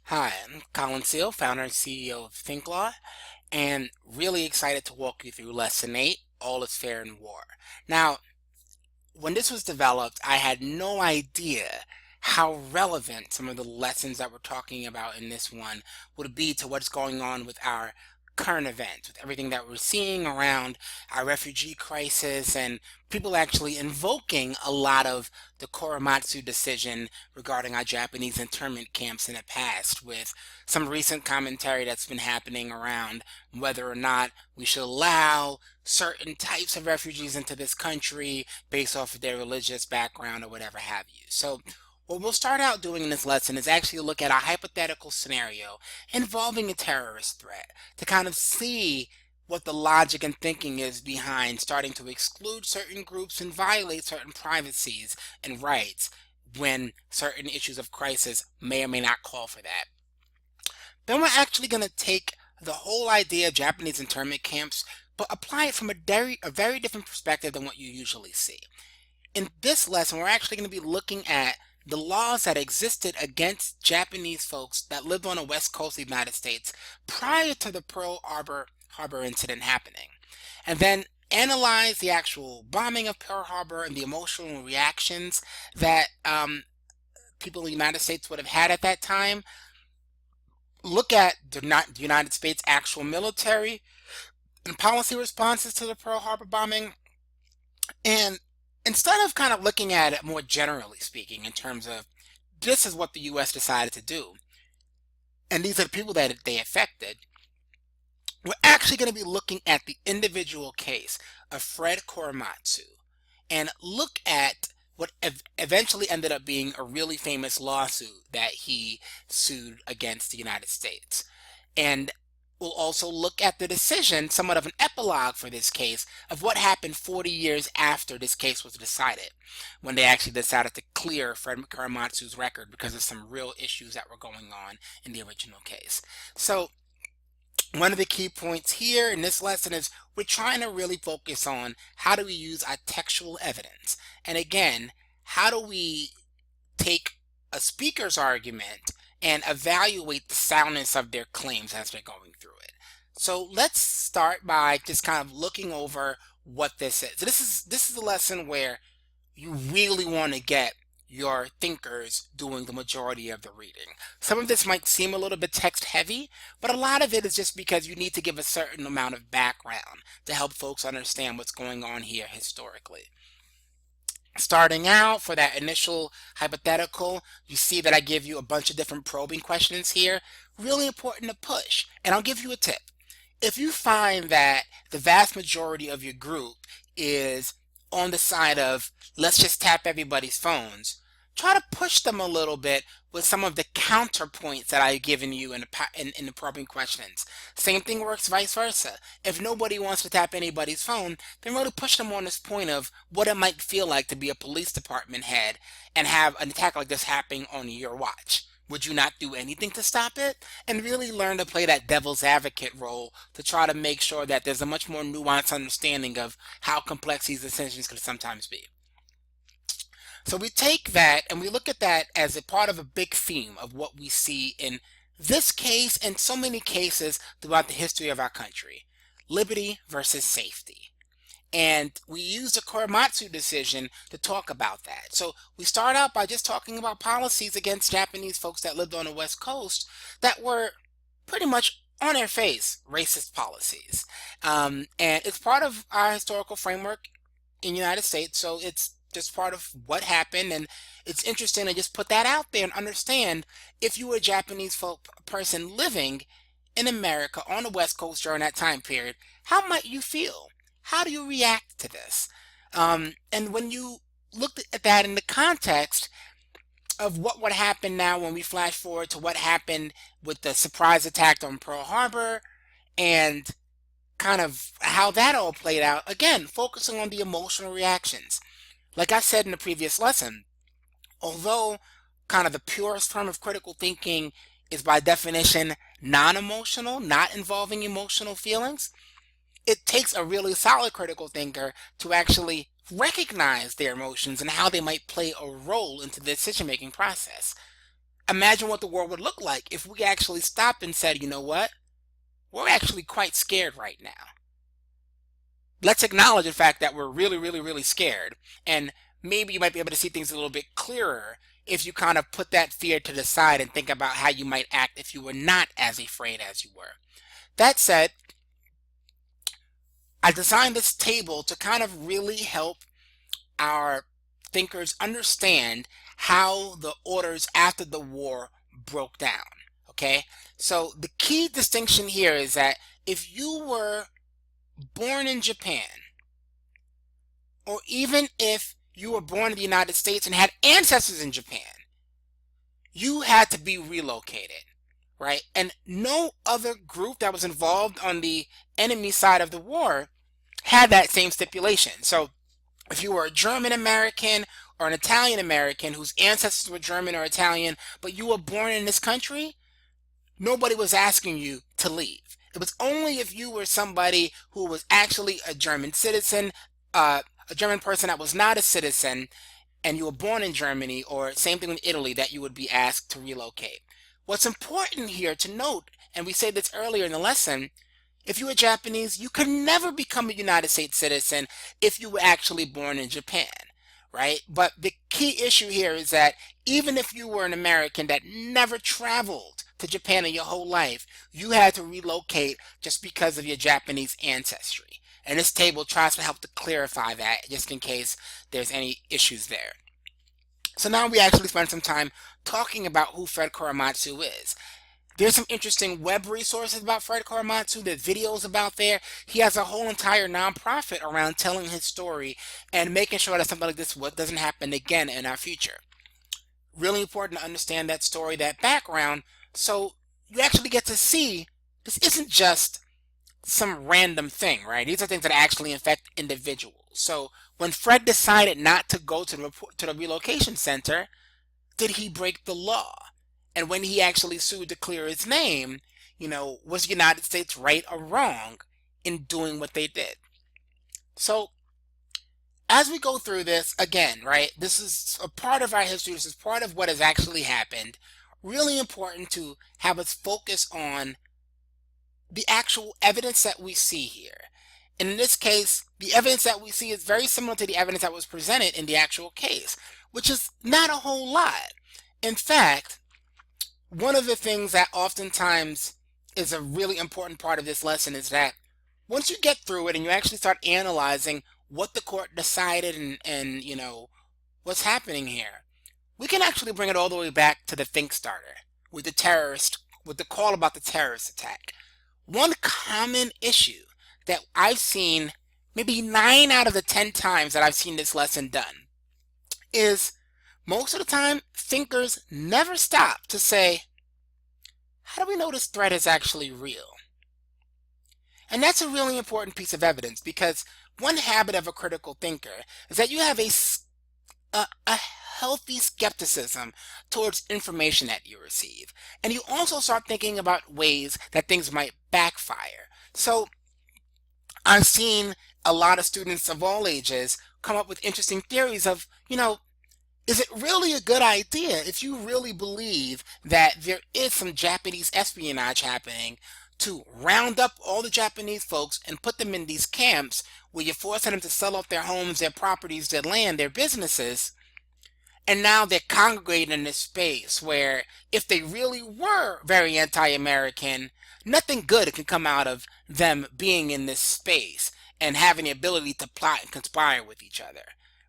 Hi, I'm Colin Seal, founder and CEO of thinkLaw, and really excited to walk you through Lesson 8, All is Fair in War. Now, when this was developed, I had no idea how relevant some of the lessons that we're talking about in this one would be to what's going on with our current events, with everything that we're seeing around our refugee crisis, and people actually invoking a lot of the Korematsu decision regarding our Japanese internment camps in the past, with some recent commentary that's been happening around whether or not we should allow certain types of refugees into this country based off of their religious background or whatever have you. So what we'll start out doing in this lesson is actually look at a hypothetical scenario involving a terrorist threat to kind of see what the logic and thinking is behind starting to exclude certain groups and violate certain privacies and rights when certain issues of crisis may or may not call for that. Then we're actually going to take the whole idea of Japanese internment camps, but apply it from a very different perspective than what you usually see. In this lesson, we're actually going to be looking at the laws that existed against Japanese folks that lived on the west coast of the United States prior to the Pearl Harbor incident happening. And then analyze the actual bombing of Pearl Harbor and the emotional reactions that people in the United States would have had at that time. Look at the United States' actual military and policy responses to the Pearl Harbor bombing. And instead of kind of looking at it more generally speaking, in terms of this is what the US decided to do, and these are the people that they affected, we're actually going to be looking at the individual case of Fred Korematsu and look at what eventually ended up being a really famous lawsuit that he sued against the United States. And we'll also look at the decision, somewhat of an epilogue for this case, of what happened 40 years after this case was decided, when they actually decided to clear Fred Korematsu's record because of some real issues that were going on in the original case. So one of the key points here in this lesson is we're trying to really focus on how do we use our textual evidence. And again, how do we take a speaker's argument and evaluate the soundness of their claims as they're going through it. So let's start by just kind of looking over what this is. This is a lesson where you really want to get your thinkers doing the majority of the reading. Some of this might seem a little bit text heavy, but a lot of it is just because you need to give a certain amount of background to help folks understand what's going on here historically. Starting out for that initial hypothetical, you see that I give you a bunch of different probing questions here. Really important to push. And I'll give you a tip. If you find that the vast majority of your group is on the side of let's just tap everybody's phones, try to push them a little bit with some of the counterpoints that I've given you in the probing questions. Same thing works vice versa. If nobody wants to tap anybody's phone, then really push them on this point of what it might feel like to be a police department head and have an attack like this happening on your watch. Would you not do anything to stop it? And really learn to play that devil's advocate role to try to make sure that there's a much more nuanced understanding of how complex these decisions can sometimes be. So we take that and we look at that as a part of a big theme of what we see in this case and so many cases throughout the history of our country. Liberty versus safety. And we use the Korematsu decision to talk about that. So we start out by just talking about policies against Japanese folks that lived on the West Coast that were pretty much on their face racist policies. And it's part of our historical framework in the United States. So it's just part of what happened. And it's interesting to just put that out there and understand if you were a Japanese folk person living in America on the West Coast during that time period, how might you feel? How do you react to this? And when you look at that in the context of what would happen now when we flash forward to what happened with the surprise attack on Pearl Harbor and kind of how that all played out, again, focusing on the emotional reactions. Like I said in the previous lesson, although kind of the purest form of critical thinking is by definition non-emotional, not involving emotional feelings, it takes a really solid critical thinker to actually recognize their emotions and how they might play a role into the decision-making process. Imagine what the world would look like if we actually stopped and said, you know what? We're actually quite scared right now. Let's acknowledge the fact that we're really, really, really scared. And maybe you might be able to see things a little bit clearer if you kind of put that fear to the side and think about how you might act if you were not as afraid as you were. That said, I designed this table to kind of really help our thinkers understand how the orders after the war broke down. Okay? So the key distinction here is that if you were born in Japan, or even if you were born in the United States and had ancestors in Japan, you had to be relocated, right? And no other group that was involved on the enemy side of the war had that same stipulation. So if you were a German American or an Italian American whose ancestors were German or Italian, but you were born in this country, nobody was asking you to leave. It was only if you were somebody who was actually a German citizen, a German person that was not a citizen, and you were born in Germany, or same thing in Italy, that you would be asked to relocate. What's important here to note, and we said this earlier in the lesson, if you were Japanese, you could never become a United States citizen if you were actually born in Japan, right? But the key issue here is that even if you were an American that never traveled to Japan in your whole life, you had to relocate just because of your Japanese ancestry. And this table tries to help to clarify that just in case there's any issues there. So now we actually spend some time talking about who Fred Korematsu is. There's some interesting web resources about Fred Korematsu. There's videos about there. He has a whole entire nonprofit around telling his story and making sure that something like this doesn't happen again in our future. Really important to understand that story, that background, so you actually get to see this isn't just some random thing, right? These are things that actually affect individuals. So when Fred decided not to go to the relocation center, did he break the law? And when he actually sued to clear his name, was the United States right or wrong in doing what they did? So as we go through this, again, right, this is a part of our history. This is part of what has actually happened. Really important to have us focus on the actual evidence that we see here. And in this case, the evidence that we see is very similar to the evidence that was presented in the actual case, which is not a whole lot. In fact, one of the things that oftentimes is a really important part of this lesson is that once you get through it and you actually start analyzing what the court decided and what's happening here, we can actually bring it all the way back to the Think Starter with the call about the terrorist attack. One common issue that I've seen maybe 9 out of the 10 times that I've seen this lesson done is most of the time thinkers never stop to say, how do we know this threat is actually real? And that's a really important piece of evidence, because one habit of a critical thinker is that you have a healthy skepticism towards information that you receive. And you also start thinking about ways that things might backfire. So I've seen a lot of students of all ages come up with interesting theories of, is it really a good idea if you really believe that there is some Japanese espionage happening to round up all the Japanese folks and put them in these camps where you're forcing them to sell off their homes, their properties, their land, their businesses, and now they're congregating in this space where if they really were very anti-American, nothing good can come out of them being in this space and having the ability to plot and conspire with each other,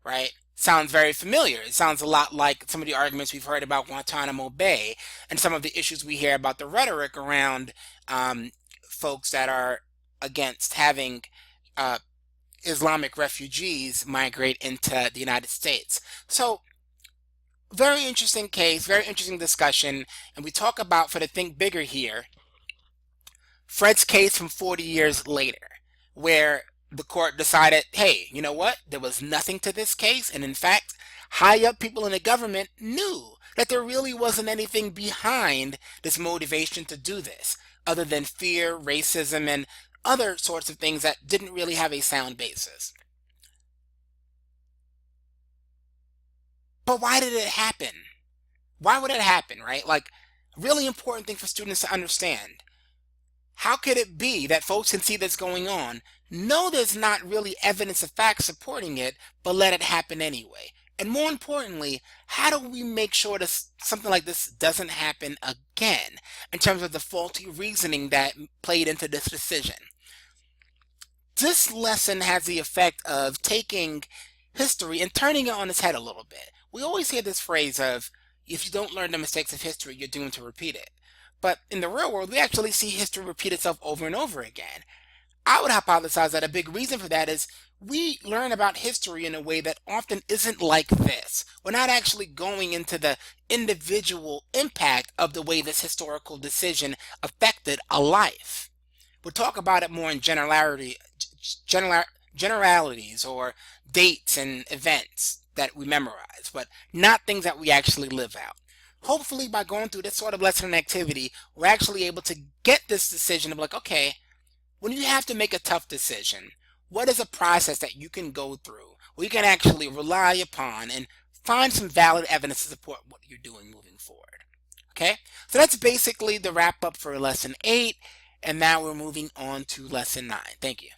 right? Sounds very familiar. It sounds a lot like some of the arguments we've heard about Guantanamo Bay and some of the issues we hear about the rhetoric around folks that are against having Islamic refugees migrate into the United States. So very interesting case, very interesting discussion. And we talk about, for the Think Bigger here, Fred's case from 40 years later, where the court decided, hey, you know what? There was nothing to this case. And in fact, high up people in the government knew that there really wasn't anything behind this motivation to do this, other than fear, racism, and other sorts of things that didn't really have a sound basis. But why did it happen? Why would it happen, right? Like, really important thing for students to understand. How could it be that folks can see this going on, know there's not really evidence of fact supporting it, but let it happen anyway? And more importantly, how do we make sure that something like this doesn't happen again in terms of the faulty reasoning that played into this decision? This lesson has the effect of taking history and turning it on its head a little bit. We always hear this phrase of, if you don't learn the mistakes of history, you're doomed to repeat it. But in the real world, we actually see history repeat itself over and over again. I would hypothesize that a big reason for that is we learn about history in a way that often isn't like this. We're not actually going into the individual impact of the way this historical decision affected a life. We'll talk about it more in general, generalities or dates and events that we memorize, but not things that we actually live out. Hopefully, by going through this sort of lesson and activity, we're actually able to get this decision of like, okay, when you have to make a tough decision, what is a process that you can go through where you can actually rely upon and find some valid evidence to support what you're doing moving forward? Okay, so that's basically the wrap up for lesson 8, and now we're moving on to lesson 9. Thank you.